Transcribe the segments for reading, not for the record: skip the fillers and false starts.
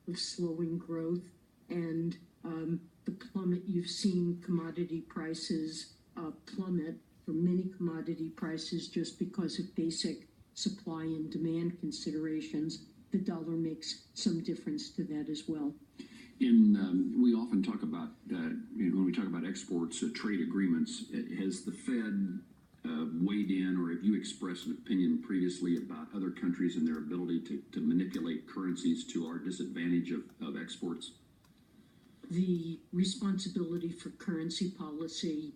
of slowing growth and the plummet. You've seen commodity prices plummet for many commodity prices just because of basic supply and demand considerations. The dollar makes some difference to that as well. We often talk about, when we talk about exports, trade agreements, has the Fed weighed in, or have you expressed an opinion previously about other countries and their ability to manipulate currencies to our disadvantage of exports? The responsibility for currency policy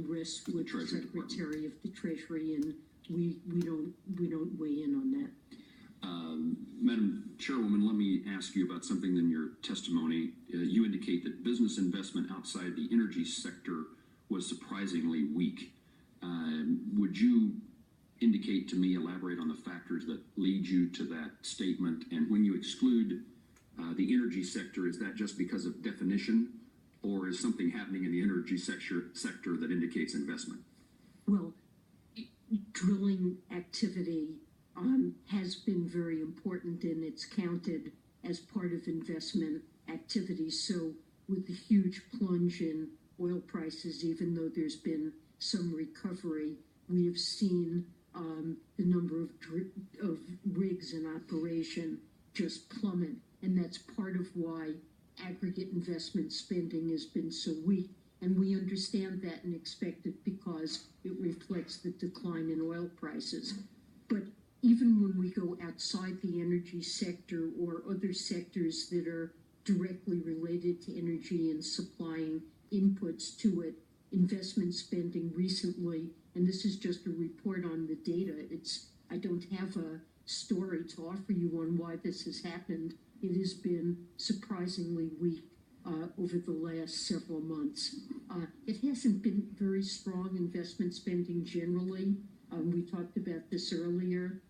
rests with the Secretary of the Treasury, and we don't weigh in on that. Madam Chairwoman, let me ask you about something in your testimony. You indicate that business investment outside the energy sector was surprisingly weak. Would you indicate to me, elaborate on the factors that lead you to that statement? And when you exclude the energy sector, is that just because of definition, or is something happening in the energy sector that indicates investment? Well, drilling activity has been very important, and it's counted as part of investment activity. So with the huge plunge in oil prices, even though there's been some recovery, we have seen the number of rigs in operation just plummet. And that's part of why aggregate investment spending has been so weak. And we understand that and expect it because it reflects the decline in oil prices. But even when we go outside the energy sector or other sectors that are directly related to energy and supplying inputs to it, investment spending recently, and this is just a report on the data, I don't have a story to offer you on why this has happened. It has been surprisingly weak over the last several months. It hasn't been very strong investment spending generally. We talked about this earlier.